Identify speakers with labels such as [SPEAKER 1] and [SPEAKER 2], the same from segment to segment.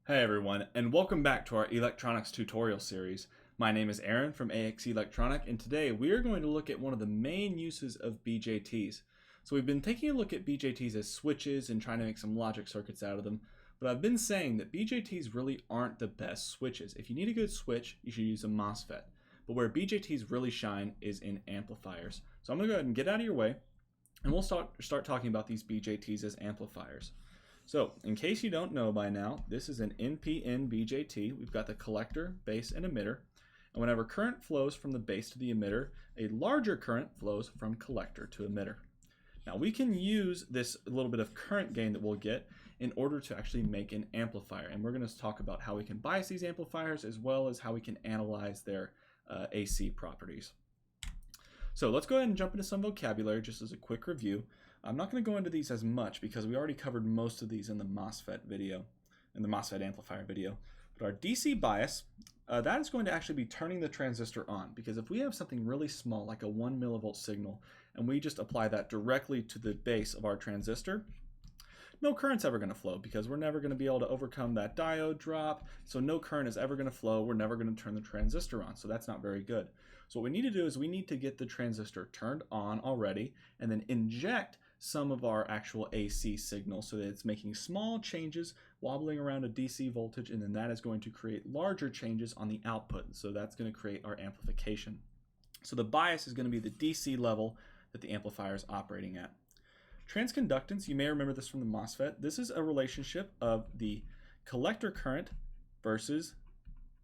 [SPEAKER 1] Hey everyone, and welcome back to our electronics tutorial series. My name is Aaron from AX Electronic, and today we are going to look at one of the main uses of BJTs. So we've been taking a look at BJTs as switches and trying to make some logic circuits out of them, but I've been saying that BJTs really aren't the best switches. If you need a good switch, you should use a MOSFET. But where BJTs really shine is in amplifiers. So I'm going to go ahead and get out of your way, and we'll start talking about these BJTs as amplifiers. So, in case you don't know by now, this is an NPN BJT. We've got the collector, base, and emitter. And whenever current flows from the base to the emitter, a larger current flows from collector to emitter. Now, we can use this little bit of current gain that we'll get in order to actually make an amplifier. And we're going to talk about how we can bias these amplifiers as well as how we can analyze their AC properties. So let's go ahead and jump into some vocabulary just as a quick review. I'm not going to go into these as much because we already covered most of these in the MOSFET video, in the MOSFET amplifier video. But our DC bias, that is going to actually be turning the transistor on, because if we have something really small like a 1 millivolt signal and we just apply that directly to the base of our transistor, no current's ever going to flow because we're never going to be able to overcome that diode drop. So no current is ever going to flow. We're never going to turn the transistor on. So that's not very good. So what we need to do is we need to get the transistor turned on already and then inject some of our actual AC signal so that it's making small changes, wobbling around a DC voltage, and then that is going to create larger changes on the output. So that's going to create our amplification. So the bias is going to be the DC level that the amplifier is operating at. Transconductance, you may remember this from the MOSFET. This is a relationship of the collector current versus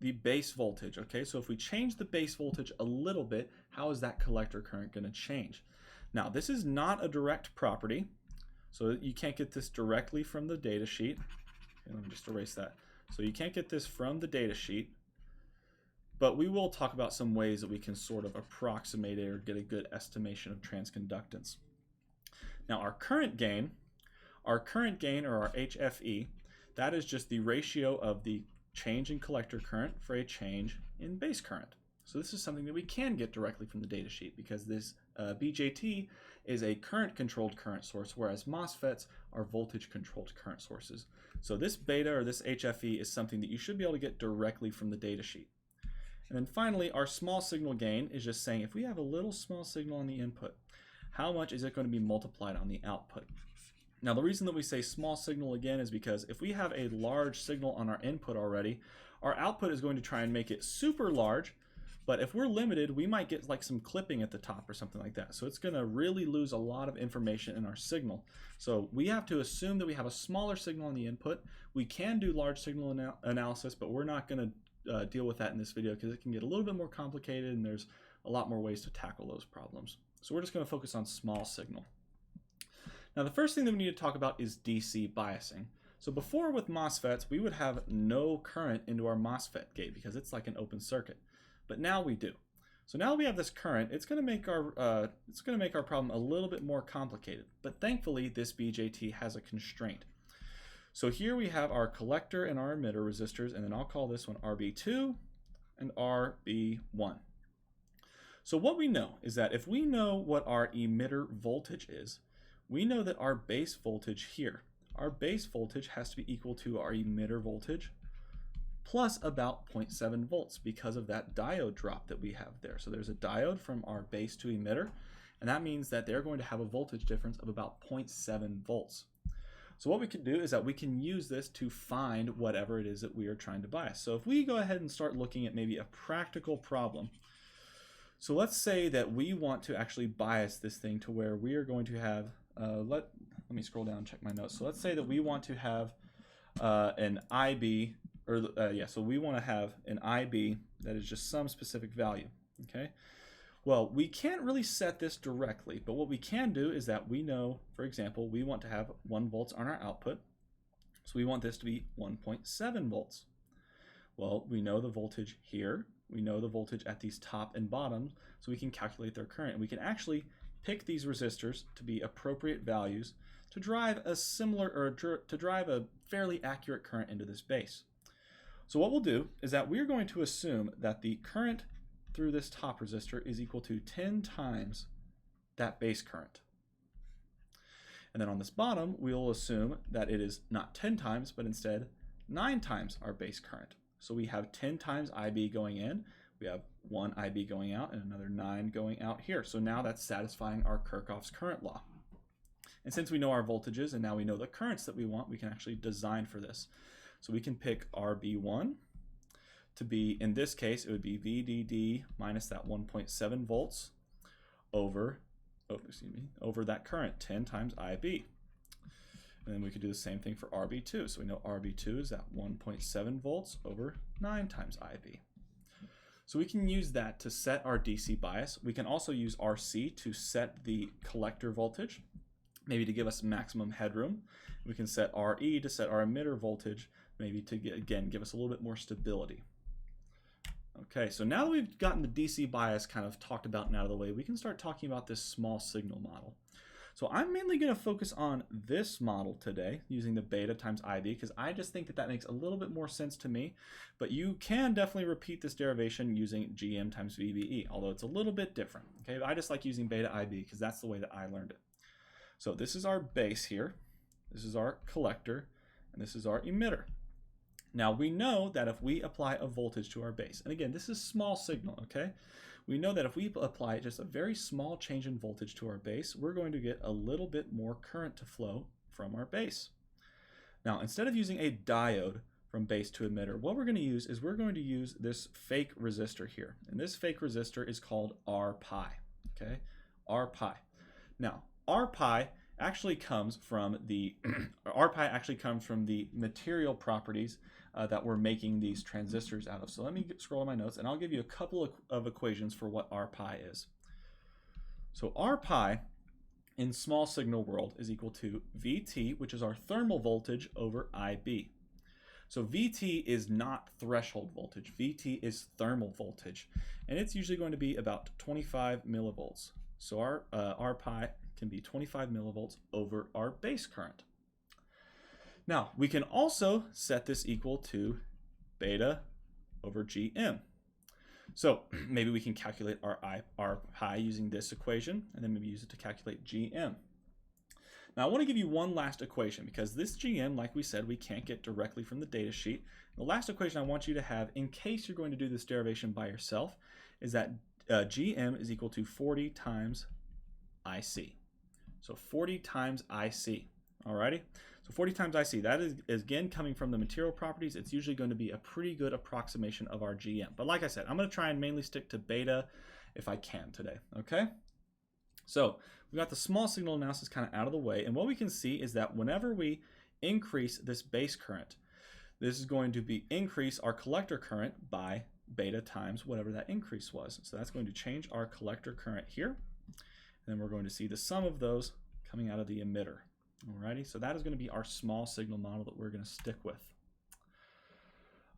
[SPEAKER 1] the base voltage. Okay, so if we change the base voltage a little bit, how is that collector current going to change? Now, this is not a direct property, so you can't get this directly from the data sheet. Okay, let me just erase that. So you can't get this from the data sheet, but we will talk about some ways that we can sort of approximate it or get a good estimation of transconductance. Now our current gain or our HFE, that is just the ratio of the change in collector current for a change in base current. So this is something that we can get directly from the data sheet because this BJT is a current-controlled current source, whereas MOSFETs are voltage-controlled current sources. So this beta or this HFE is something that you should be able to get directly from the data sheet. And then finally, our small signal gain is just saying if we have a little small signal on the input, how much is it going to be multiplied on the output? Now the reason that we say small signal again is because if we have a large signal on our input already, our output is going to try and make it super large, but if we're limited, we might get like some clipping at the top or something like that. So it's going to really lose a lot of information in our signal. So we have to assume that we have a smaller signal on the input. We can do large signal analysis, but we're not going to deal with that in this video because it can get a little bit more complicated and there's a lot more ways to tackle those problems. So we're just going to focus on small signal. Now the first thing that we need to talk about is DC biasing. So before with MOSFETs, we would have no current into our MOSFET gate because it's like an open circuit. But now we do. So now we have this current. It's going to make our problem a little bit more complicated. But thankfully, this BJT has a constraint. So here we have our collector and our emitter resistors, and then I'll call this one RB2 and RB1. So what we know is that if we know what our emitter voltage is, we know that our base voltage here, our base voltage has to be equal to our emitter voltage plus about 0.7 volts because of that diode drop that we have there. So there's a diode from our base to emitter, and that means that they're going to have a voltage difference of about 0.7 volts. So what we can do is that we can use this to find whatever it is that we are trying to bias. So if we go ahead and start looking at maybe a practical problem, so let's say that we want to actually bias this thing to where we are going to have, let me scroll down and check my notes. So let's say that we want to have an IB, so we want to have an IB that is just some specific value, okay? Well, we can't really set this directly, but what we can do is that we know, for example, we want to have 1 volts on our output, so we want this to be 1.7 volts. Well, we know the voltage here, we know the voltage at these top and bottom, so we can calculate their current. And we can actually pick these resistors to be appropriate values to drive a similar, or to drive a fairly accurate current into this base. So what we'll do is that we're going to assume that the current through this top resistor is equal to 10 times that base current. And then on this bottom, we'll assume that it is not 10 times, but instead 9 times our base current. So we have 10 times IB going in, we have 1 IB going out, and another 9 going out here. So now that's satisfying our Kirchhoff's current law. And since we know our voltages and now we know the currents that we want, we can actually design for this. So we can pick RB1 to be, in this case, it would be VDD minus that 1.7 volts over that current, 10 times IB. And then we could do the same thing for RB2. So we know RB2 is that 1.7 volts over 9 times IB. So we can use that to set our DC bias. We can also use RC to set the collector voltage, maybe to give us maximum headroom. We can set RE to set our emitter voltage, maybe to, again, give us a little bit more stability. Okay, so now that we've gotten the DC bias kind of talked about and out of the way, we can start talking about this small signal model. So I'm mainly going to focus on this model today using the beta times IB because I just think that that makes a little bit more sense to me. But you can definitely repeat this derivation using GM times VBE, although it's a little bit different. Okay, I just like using beta IB because that's the way that I learned it. So this is our base here, this is our collector, and this is our emitter. Now we know that if we apply a voltage to our base, and again, this is small signal, okay? We know that if we apply just a very small change in voltage to our base, we're going to get a little bit more current to flow from our base. Now, instead of using a diode from base to emitter, what we're going to use is we're going to use this fake resistor here. And this fake resistor is called R pi, okay? R pi. Now, R pi actually comes from the material properties that we're making these transistors out of. So let me scroll in my notes and I'll give you a couple of equations for what R pi is. So R pi in small signal world is equal to VT, which is our thermal voltage, over IB. So VT is not threshold voltage. VT is thermal voltage, and it's usually going to be about 25 millivolts. So our R pi can be 25 millivolts over our base current. Now, we can also set this equal to beta over GM. So maybe we can calculate our pi using this equation, and then maybe use it to calculate GM. Now, I want to give you one last equation, because this GM, like we said, we can't get directly from the data sheet. The last equation I want you to have, in case you're going to do this derivation by yourself, is that GM is equal to 40 times IC. So 40 times IC, alrighty? So 40 times IC, that is again coming from the material properties. It's usually going to be a pretty good approximation of our GM. But like I said, I'm going to try and mainly stick to beta if I can today, okay? So we got the small signal analysis kind of out of the way, and what we can see is that whenever we increase this base current, this is going to increase our collector current by beta times whatever that increase was. So that's going to change our collector current here. And then we're going to see the sum of those coming out of the emitter. Alrighty, so that is going to be our small signal model that we're going to stick with.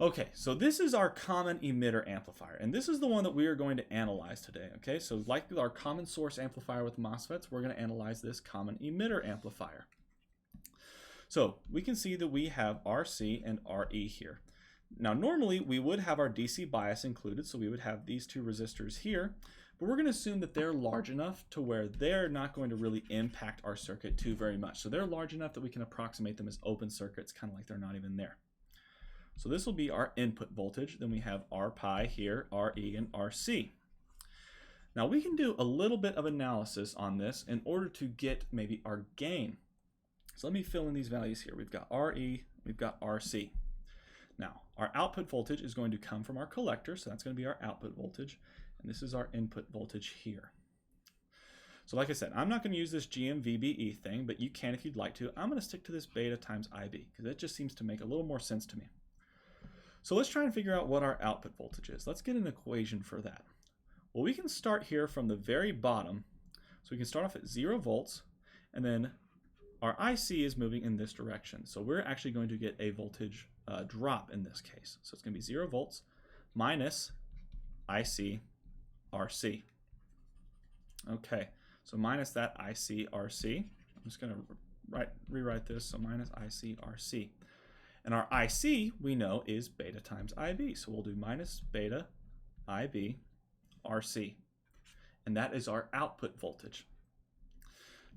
[SPEAKER 1] Okay, so this is our common emitter amplifier, and this is the one that we are going to analyze today. Okay, so like our common source amplifier with MOSFETs, we're going to analyze this common emitter amplifier. So we can see that we have RC and RE here. Now normally we would have our DC bias included, so we would have these two resistors here, but we're going to assume that they're large enough to where they're not going to really impact our circuit too very much. So they're large enough that we can approximate them as open circuits, kind of like they're not even there. So this will be our input voltage. Then we have R pi here, RE, and RC. Now we can do a little bit of analysis on this in order to get maybe our gain. So let me fill in these values here. We've got RE, we've got RC. Now, our output voltage is going to come from our collector, so that's going to be our output voltage. And this is our input voltage here. So like I said, I'm not going to use this GM-VBE thing, but you can if you'd like to. I'm going to stick to this beta times IB, because it just seems to make a little more sense to me. So let's try and figure out what our output voltage is. Let's get an equation for that. Well, we can start here from the very bottom. So we can start off at 0 volts, and then our IC is moving in this direction. So we're actually going to get a voltage drop in this case. So it's going to be 0 volts minus IC RC. Okay, so minus that IC RC. I'm just going to rewrite this. So minus IC RC. And our IC, we know, is beta times IB. So we'll do minus beta IB RC. And that is our output voltage.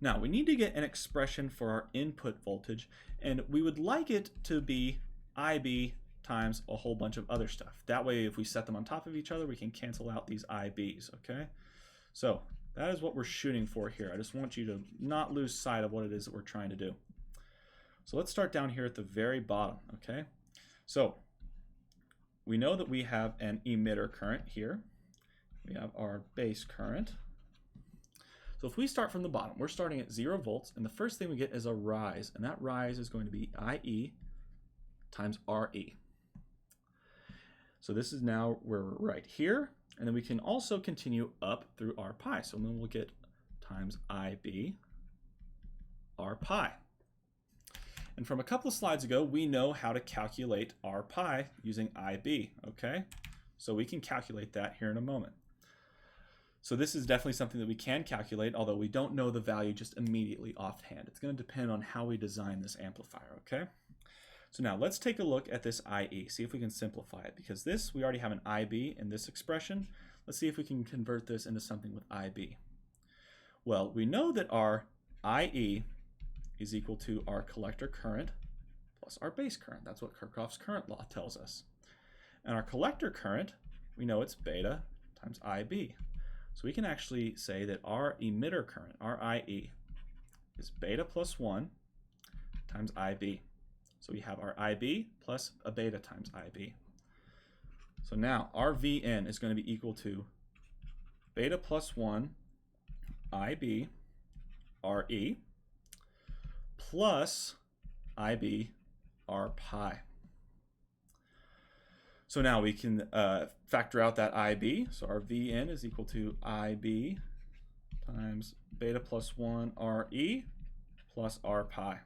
[SPEAKER 1] Now, we need to get an expression for our input voltage, and we would like it to be IB times a whole bunch of other stuff. That way, if we set them on top of each other, we can cancel out these IBs, okay? So that is what we're shooting for here. I just want you to not lose sight of what it is that we're trying to do. So let's start down here at the very bottom, okay? So we know that we have an emitter current here. We have our base current. So if we start from the bottom, we're starting at 0 volts, and the first thing we get is a rise, and that rise is going to be IE times RE. So this is now where we're right here, and then we can also continue up through R pi. So then we'll get times IB R pi. And from a couple of slides ago, we know how to calculate R pi using IB, okay? So we can calculate that here in a moment. So this is definitely something that we can calculate, although we don't know the value just immediately offhand. It's going to depend on how we design this amplifier, okay? So now let's take a look at this IE, see if we can simplify it, because this, we already have an IB in this expression. Let's see if we can convert this into something with IB. Well, we know that our IE is equal to our collector current plus our base current. That's what Kirchhoff's current law tells us. And our collector current, we know it's beta times IB. So we can actually say that our emitter current, our IE, is beta plus 1 times IB. So we have our IB plus a beta times IB. So now our Vn is going to be equal to beta plus 1 IB RE plus IB R pi. So now we can factor out that IB. So our Vn is equal to IB times beta plus 1 RE plus R pi.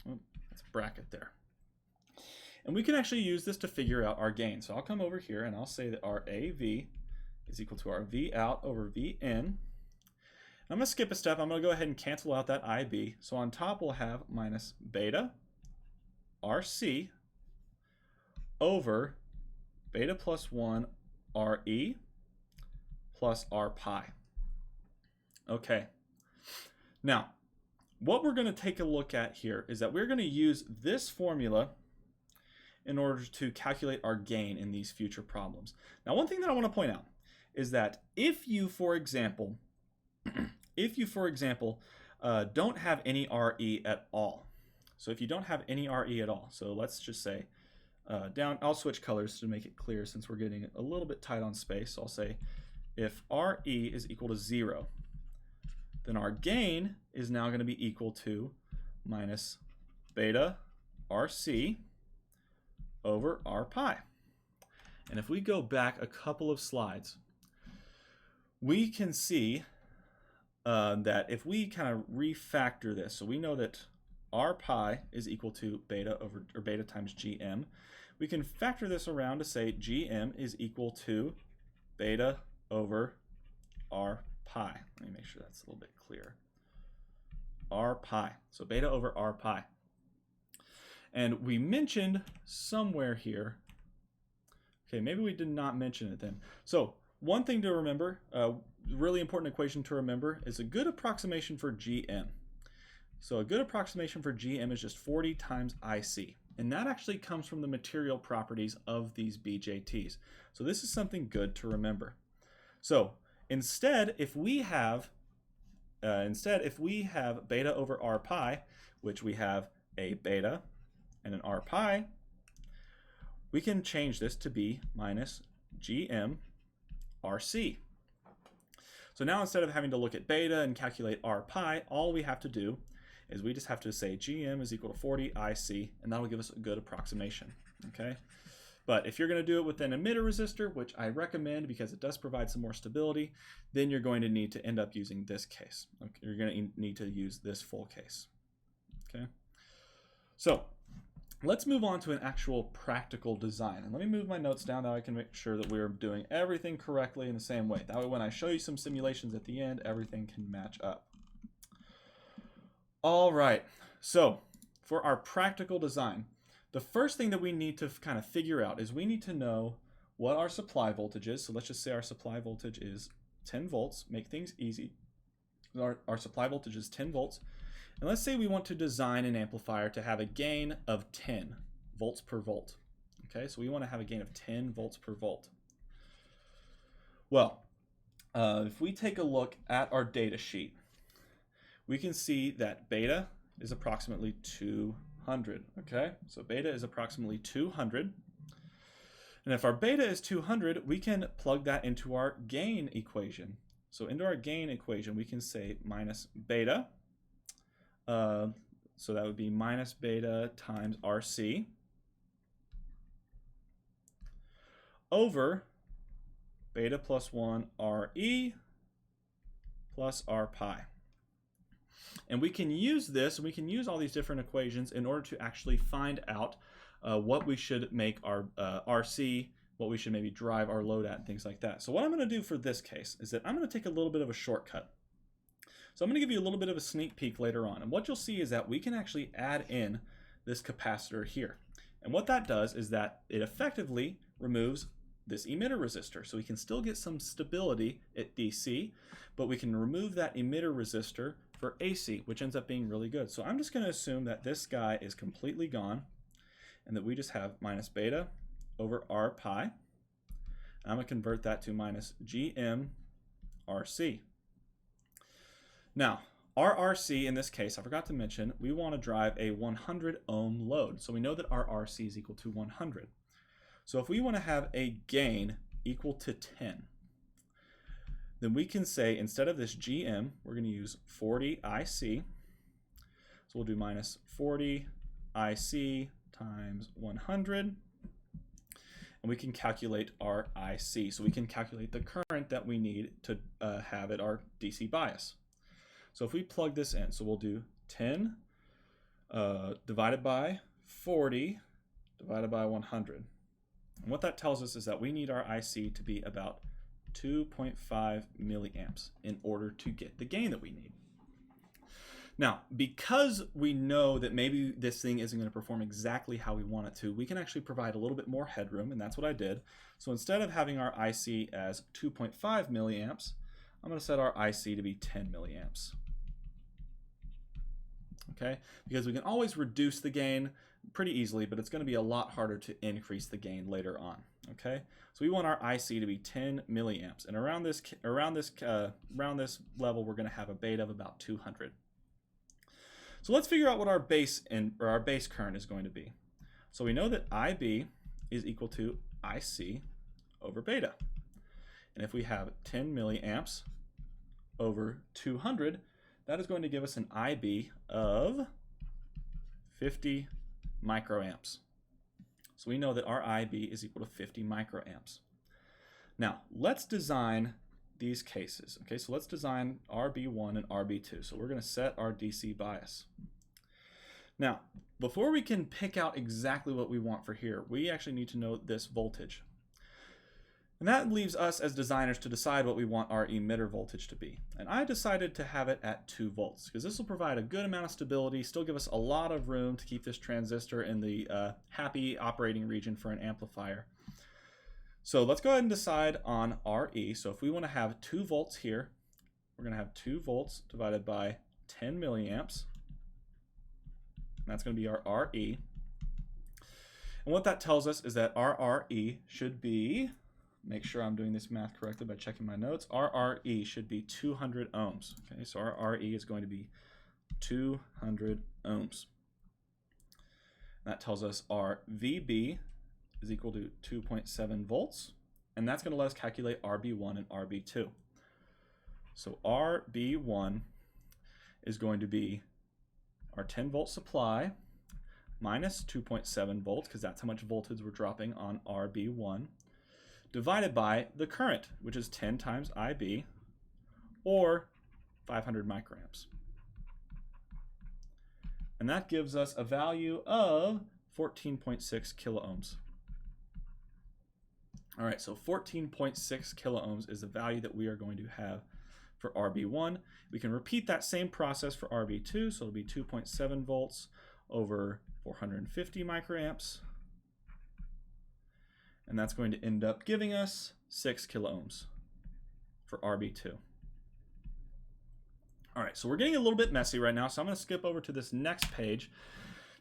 [SPEAKER 1] Oh, that's a bracket there. And we can actually use this to figure out our gain. So I'll come over here and I'll say that our AV is equal to our V out over Vn. I'm going to skip a step. I'm going to go ahead and cancel out that IB. So on top we'll have minus beta RC over beta plus 1 RE plus R pi. Okay. Now, what we're going to take a look at here is that we're going to use this formula in order to calculate our gain in these future problems. Now, one thing that I want to point out is that if you, for example, don't have any RE at all, so if you don't have any RE at all, so let's just say I'll switch colors to make it clear since we're getting a little bit tight on space. So I'll say if RE is equal to 0, then our gain is now going to be equal to minus beta RC over R pi. And if we go back a couple of slides, we can see that if we kind of refactor this, so we know that R pi is equal to beta over, or beta times GM. We can factor this around to say GM is equal to beta over R pi. Let me make sure that's a little bit clearer. R pi. So beta over R pi. And we mentioned somewhere here, okay, maybe we did not mention it then. So one thing to remember, really important equation to remember, is a good approximation for GM. So a good approximation for GM is just 40 times IC. And that actually comes from the material properties of these BJTs. So this is something good to remember. So instead, if we have beta over R pi, which we have a beta and an R pi, we can change this to be minus GM RC. So now instead of having to look at beta and calculate R pi, all we have to do is we just have to say GM is equal to 40 IC, and that'll give us a good approximation, okay? But if you're going to do it with an emitter resistor, which I recommend because it does provide some more stability, then you're going to need to end up using this case. Okay? You're going to need to use this full case, okay? So let's move on to an actual practical design. And let me move my notes down now. I can make sure that we're doing everything correctly in the same way. That way when I show you some simulations at the end, everything can match up. All right, so for our practical design, the first thing that we need to kind of figure out is we need to know what our supply voltage is. So let's just say our supply voltage is 10 volts, make things easy. Our supply voltage is 10 volts. And let's say we want to design an amplifier to have a gain of 10 volts per volt. Okay, so we want to have a gain of 10 volts per volt. Well, if we take a look at our data sheet, we can see that beta is approximately 200. Okay, so beta is approximately 200. And if our beta is 200, we can plug that into our gain equation. So into our gain equation, we can say minus beta. So that would be minus beta times RC over beta plus 1 RE plus R pi. And we can use this, we can use all these different equations in order to actually find out what we should make our RC, what we should maybe drive our load at, and things like that. So what I'm going to do for this case is that I'm going to take a little bit of a shortcut. So I'm going to give you a little bit of a sneak peek later on. And what you'll see is that we can actually add in this capacitor here. And what that does is that it effectively removes this emitter resistor. So we can still get some stability at DC, but we can remove that emitter resistor for AC, which ends up being really good. So I'm just going to assume that this guy is completely gone and that we just have minus beta over R pi. And I'm going to convert that to minus GM RC. Now, our RC in this case, I forgot to mention, we want to drive a 100 ohm load. So we know that our RC is equal to 100. So if we want to have a gain equal to 10, then we can say instead of this GM, we're going to use 40 IC. So we'll do minus 40 IC times 100. And we can calculate our IC. So we can calculate the current that we need to have at our DC bias. So if we plug this in, so we'll do 10 divided by 40 divided by 100. And what that tells us is that we need our IC to be about 2.5 milliamps in order to get the gain that we need. Now, because we know that maybe this thing isn't going to perform exactly how we want it to, we can actually provide a little bit more headroom, and that's what I did. So instead of having our IC as 2.5 milliamps, I'm going to set our IC to be 10 milliamps. Okay, because we can always reduce the gain pretty easily, but it's going to be a lot harder to increase the gain later on. Okay, so we want our IC to be 10 milliamps, and around this level, we're going to have a beta of about 200. So let's figure out what our base current is going to be. So we know that IB is equal to IC over beta, and if we have 10 milliamps over 200, that is going to give us an IB of 50 microamps. So we know that our IB is equal to 50 microamps. Now, let's design these cases. Okay, so let's design RB1 and RB2. So we're going to set our DC bias. Now, before we can pick out exactly what we want for here, we actually need to know this voltage. And that leaves us as designers to decide what we want our emitter voltage to be. And I decided to have it at 2 volts because this will provide a good amount of stability, still give us a lot of room to keep this transistor in the happy operating region for an amplifier. So let's go ahead and decide on RE. So if we want to have 2 volts here, we're going to have 2 volts divided by 10 milliamps. And that's going to be our RE. And what that tells us is that our RE should be, make sure I'm doing this math correctly by checking my notes, our RE should be 200 ohms. Okay, so our RE is going to be 200 ohms. And that tells us our VB is equal to 2.7 volts, and that's going to let us calculate RB1 and RB2. So RB1 is going to be our 10 volt supply minus 2.7 volts, because that's how much voltage we're dropping on RB1, divided by the current, which is 10 times IB, or 500 microamps. And that gives us a value of 14.6 kiloohms. All right, so 14.6 kiloohms is the value that we are going to have for RB1. We can repeat that same process for RB2, so it'll be 2.7 volts over 450 microamps. And that's going to end up giving us 6 kiloohms for RB2. All right, so we're getting a little bit messy right now, so I'm going to skip over to this next page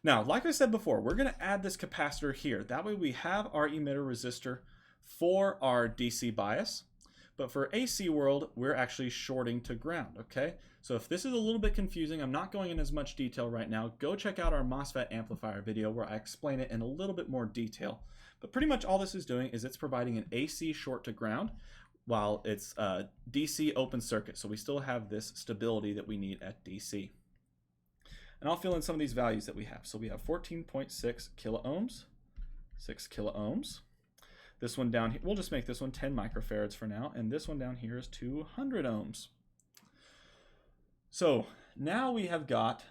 [SPEAKER 1] Now, like I said before, we're going to add this capacitor here. That way we have our emitter resistor for our DC bias. But for AC world, we're actually shorting to ground, okay? So if this is a little bit confusing, I'm not going in as much detail right now. Go check out our MOSFET amplifier video where I explain it in a little bit more detail. But pretty much all this is doing is it's providing an AC short to ground while it's DC open circuit. So we still have this stability that we need at DC. And I'll fill in some of these values that we have. So we have 14.6 kiloohms, 6 kiloohms. This one down here, we'll just make this one 10 microfarads for now, and this one down here is 200 ohms. So now we have got,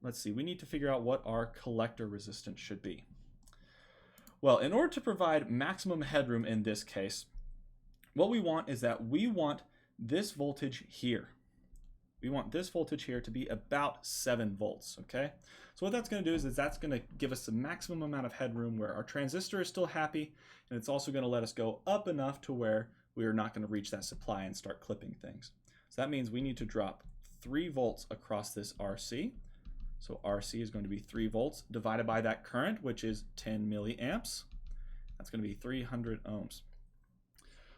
[SPEAKER 1] let's see, we need to figure out what our collector resistance should be. Well, in order to provide maximum headroom in this case, what we want is that we want this voltage here. We want this voltage here to be about 7 volts, okay? So what that's going to do is that's going to give us the maximum amount of headroom where our transistor is still happy, and it's also going to let us go up enough to where we are not going to reach that supply and start clipping things. So that means we need to drop 3 volts across this RC. So RC is going to be 3 volts divided by that current, which is 10 milliamps. That's going to be 300 ohms.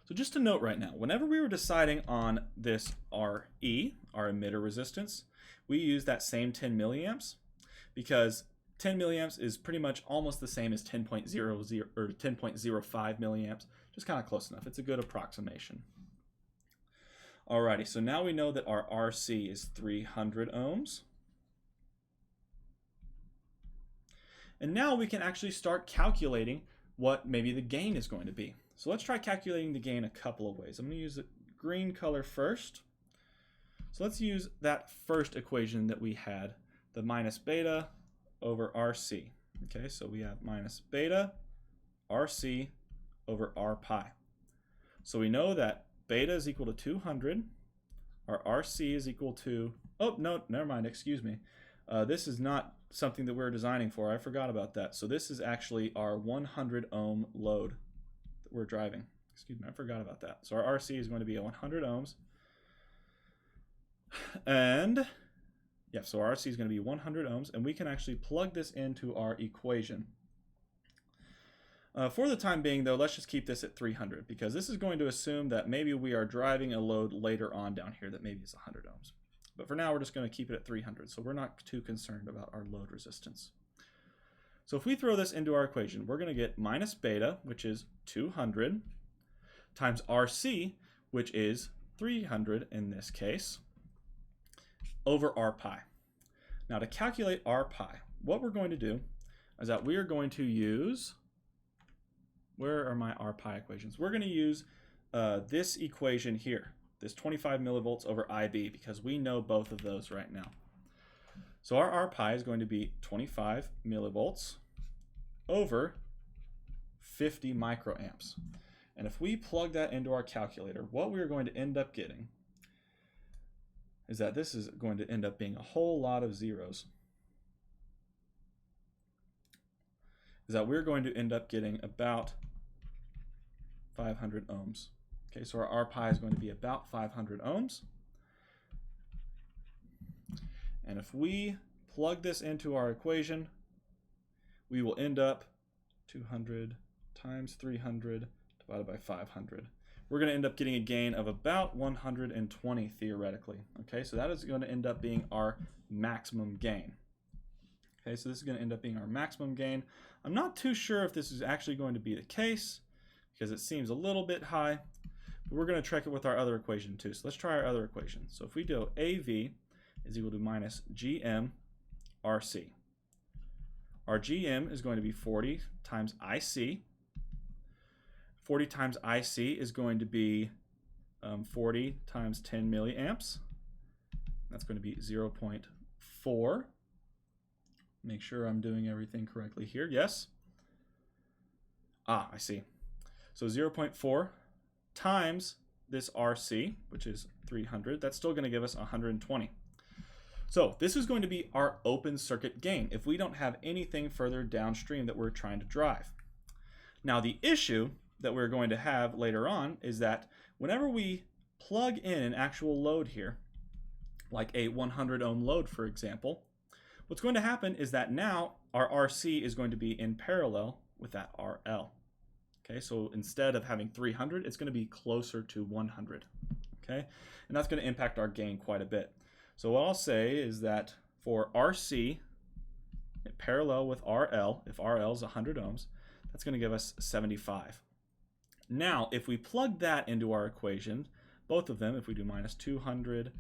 [SPEAKER 1] So just to note right now, whenever we were deciding on this RE, our emitter resistance, we use that same 10 milliamps because 10 milliamps is pretty much almost the same as 10.00 or 10.05 milliamps, just kind of close enough. It's a good approximation. Alrighty, so now we know that our RC is 300 ohms. And now we can actually start calculating what maybe the gain is going to be. So let's try calculating the gain a couple of ways. I'm going to use the green color first. So let's use that first equation that we had, the minus beta over RC. Okay, so we have minus beta RC over R pi. So we know that beta is equal to 200. Our RC is equal to, oh, no, never mind, excuse me. This is not something that we're designing for. I forgot about that. So this is actually our 100 ohm load that we're driving. Excuse me, I forgot about that. So our RC is going to be 100 ohms. And yeah, so our RC is going to be 100 ohms, and we can actually plug this into our equation. For the time being, though, let's just keep this at 300 because this is going to assume that maybe we are driving a load later on down here that maybe is 100 ohms. But for now, we're just going to keep it at 300, so we're not too concerned about our load resistance. So if we throw this into our equation, we're going to get minus beta, which is 200, times RC, which is 300 in this case, over R pi. Now to calculate R pi, what we're going to do is that we are going to use, where are my R pi equations? We're going to use this equation here, this 25 millivolts over IB, because we know both of those right now. So our R pi is going to be 25 millivolts over 50 microamps. And if we plug that into our calculator, what we're going to end up getting is that this is going to end up being a whole lot of zeros. Is that we're going to end up getting about 500 ohms. Okay, so our R pi is going to be about 500 ohms. And if we plug this into our equation, we will end up 200 times 300 divided by 500. We're going to end up getting a gain of about 120 theoretically. Okay, so that is going to end up being our maximum gain. Okay, so this is going to end up being our maximum gain. I'm not too sure if this is actually going to be the case because it seems a little bit high, but we're going to check it with our other equation too. So let's try our other equation. So if we do AV is equal to minus GM RC. Our GM is going to be 40 times IC. 40 times IC is going to be 40 times 10 milliamps. That's going to be 0.4. Make sure I'm doing everything correctly here. Yes. I see. So 0.4 times this RC, which is 300. That's still going to give us 120. So this is going to be our open circuit gain if we don't have anything further downstream that we're trying to drive. Now the issue that we're going to have later on is that whenever we plug in an actual load here, like a 100 ohm load for example, What's going to happen is that now our RC is going to be in parallel with that RL. Okay, so instead of having 300, it's going to be closer to 100. Okay, and that's going to impact our gain quite a bit. So what I'll say is that for RC, parallel with RL, if RL is 100 ohms, that's going to give us 75. Now, if we plug that into our equation, both of them, if we do minus 200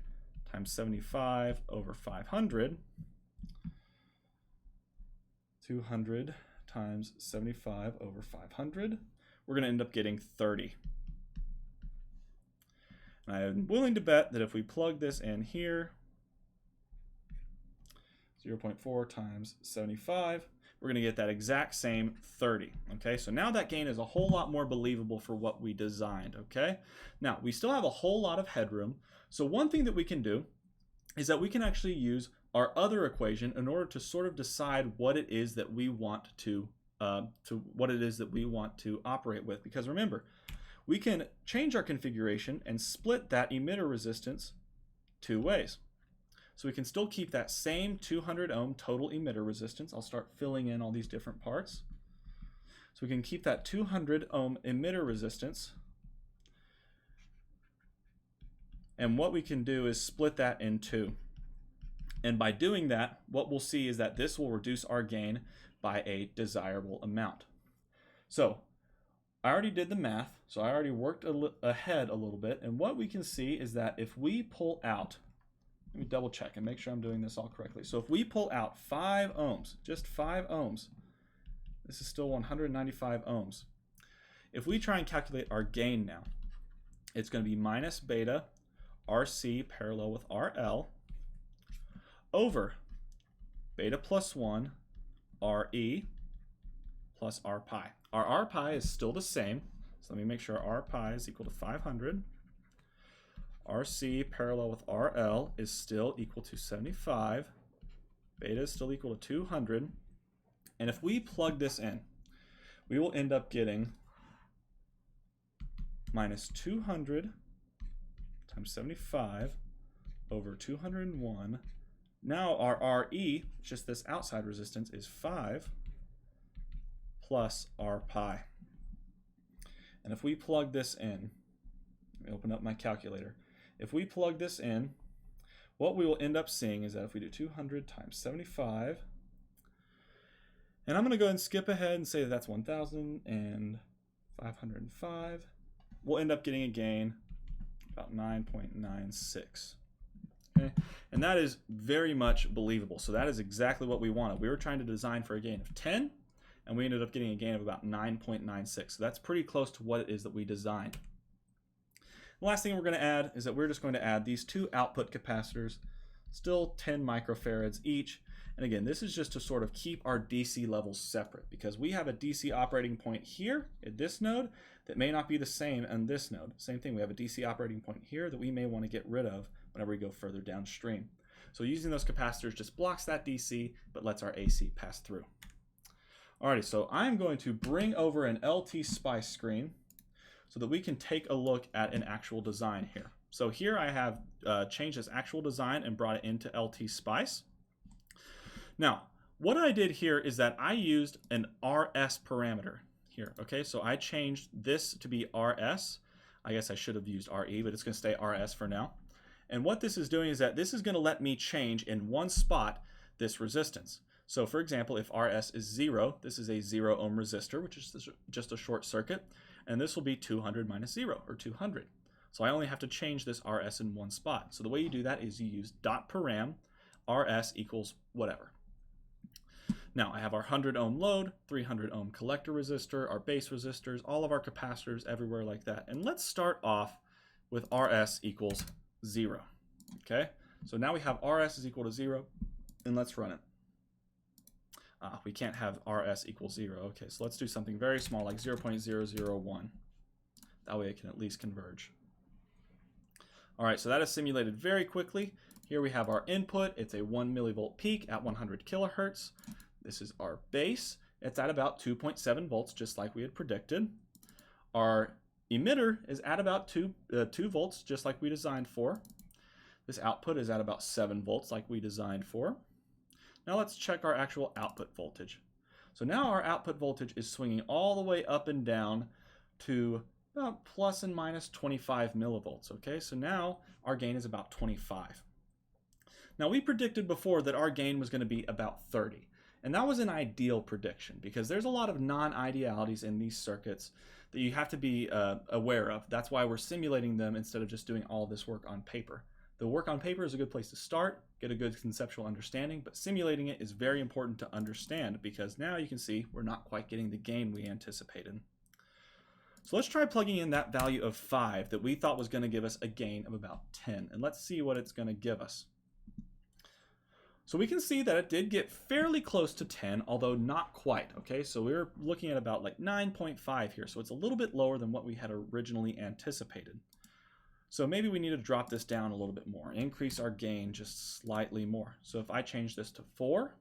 [SPEAKER 1] times 75 over 500, 200 times 75 over 500, we're going to end up getting 30. And I am willing to bet that if we plug this in here, 0.4 times 75, we're going to get that exact same 30. Okay, so now that gain is a whole lot more believable for what we designed. Okay, now we still have a whole lot of headroom. So one thing that we can do is that we can actually use our other equation in order to sort of decide what it is that we want to operate with. Because remember, we can change our configuration and split that emitter resistance two ways. So we can still keep that same 200 ohm total emitter resistance. I'll start filling in all these different parts. So we can keep that 200 ohm emitter resistance. And what we can do is split that in two. And by doing that, what we'll see is that this will reduce our gain by a desirable amount. So I already did the math, so I already worked ahead a little bit. And what we can see is that if we pull out, let me double check and make sure I'm doing this all correctly. So if we pull out 5 ohms, just 5 ohms, this is still 195 ohms. If we try and calculate our gain now, it's going to be minus beta RC parallel with RL over beta plus 1 RE plus R pi. Our R pi is still the same, so let me make sure R pi is equal to 500. RC parallel with RL is still equal to 75. Beta is still equal to 200. And if we plug this in, we will end up getting minus 200 times 75 over 201. Now our RE, just this outside resistance, is 5 plus R pi. And if we plug this in, let me open up my calculator. If we plug this in, what we will end up seeing is that if we do 200 times 75, and I'm going to go ahead and skip ahead and say that that's 1,505, we'll end up getting a gain about 9.96. Okay? And that is very much believable. So that is exactly what we wanted. We were trying to design for a gain of 10, and we ended up getting a gain of about 9.96. So that's pretty close to what it is that we designed. The last thing we're going to add is that we're just going to add these two output capacitors, still 10 microfarads each. And again, this is just to sort of keep our DC levels separate, because we have a DC operating point here at this node that may not be the same on this node. Same thing, we have a DC operating point here that we may want to get rid of whenever we go further downstream. So using those capacitors just blocks that DC, but lets our AC pass through. Alrighty, so I'm going to bring over an LT Spice screen so that we can take a look at an actual design here. So here I have changed this actual design and brought it into LT Spice. Now, what I did here is that I used an RS parameter here. Okay, so I changed this to be RS. I guess I should have used RE, but it's going to stay RS for now. And what this is doing is that this is going to let me change in one spot this resistance. So for example, if RS is 0, this is a 0 ohm resistor, which is just a short circuit. And this will be 200 minus 0, or 200. So I only have to change this RS in one spot. So the way you do that is you use dot param, RS equals whatever. Now I have our 100 ohm load, 300 ohm collector resistor, our base resistors, all of our capacitors everywhere like that. And let's start off with RS equals 0. Okay, so now we have RS is equal to 0, and let's run it. We can't have RS equals 0. Okay, so let's do something very small like 0.001. That way it can at least converge. All right, so that is simulated very quickly. Here we have our input. It's a 1 millivolt peak at 100 kilohertz. This is our base. It's at about 2.7 volts, just like we had predicted. Our emitter is at about 2 volts, just like we designed for. This output is at about 7 volts, like we designed for. Now let's check our actual output voltage. So now our output voltage is swinging all the way up and down to about plus and minus 25 millivolts. Okay, so now our gain is about 25. Now we predicted before that our gain was going to be about 30. And that was an ideal prediction because there's a lot of non-idealities in these circuits that you have to be aware of. That's why we're simulating them instead of just doing all this work on paper. The work on paper is a good place to start, get a good conceptual understanding, but simulating it is very important to understand because now you can see we're not quite getting the gain we anticipated. So let's try plugging in that value of 5 that we thought was going to give us a gain of about 10, and let's see what it's going to give us. So we can see that it did get fairly close to 10, although not quite, okay? So we're looking at about like 9.5 here, so it's a little bit lower than what we had originally anticipated. So maybe we need to drop this down a little bit more, increase our gain just slightly more. So if I change this to 4,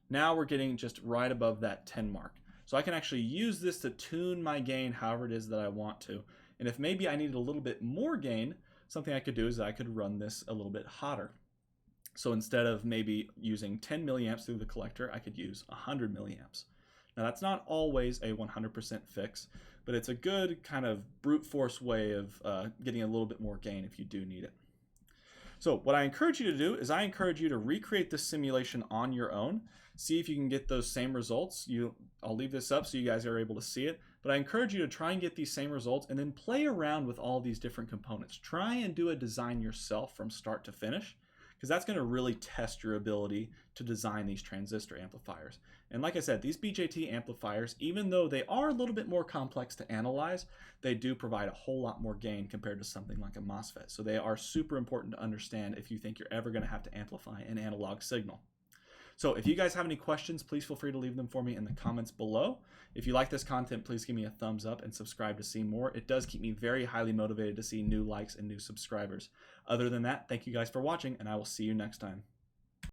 [SPEAKER 1] now we're getting just right above that 10 mark. So I can actually use this to tune my gain however it is that I want to. And if maybe I needed a little bit more gain, something I could do is I could run this a little bit hotter. So instead of maybe using 10 milliamps through the collector, I could use 100 milliamps. Now that's not always a 100% fix, but it's a good kind of brute force way of getting a little bit more gain if you do need it. So what I encourage you to do is I encourage you to recreate this simulation on your own. See if you can get those same results. I'll leave this up so you guys are able to see it, but I encourage you to try and get these same results and then play around with all these different components. Try and do a design yourself from start to finish, because that's going to really test your ability to design these transistor amplifiers. And like I said, these BJT amplifiers, even though they are a little bit more complex to analyze, they do provide a whole lot more gain compared to something like a MOSFET. So they are super important to understand if you think you're ever going to have to amplify an analog signal. So if you guys have any questions, please feel free to leave them for me in the comments below. If you like this content, please give me a thumbs up and subscribe to see more. It does keep me very highly motivated to see new likes and new subscribers. Other than that, thank you guys for watching, and I will see you next time.